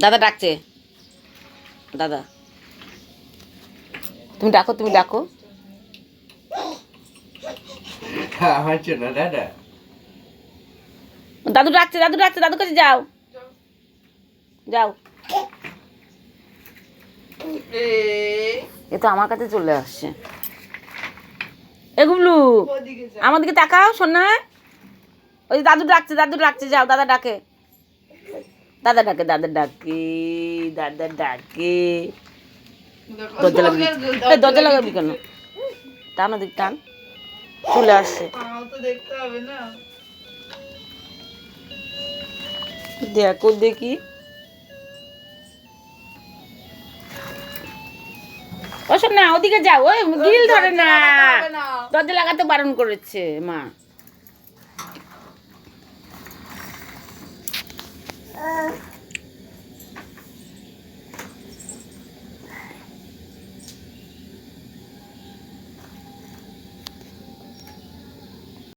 দাদা ডাকছে, দাদা তুমি ডাকো, তুমি ডাকো। হচ্ছে না দাদা। দাদু ডাকছে, দাদু ডাকছে, দাদু কাছে যাও, যাও। এ তো আমার কাছে চলে আসছে। এগুলো আমার দিকে তাকাও সোনা। ওই দাদু ডাকছে, দাদু ডাকছে, যাও। দাদা ডাকে, দাদা ডাকে, দাদা ডাকে, দাদা ডাকে। দরজা লাগাবি, দরজা লাগাবি কেন? টান ওদিক টান, চলে আসছে। দেখতে হবে না। দেখো দেখি। ওসব না, ওদিকে যাও, ওই গিল ধরে না। দরজা লাগাতে বারণ করেছে মা।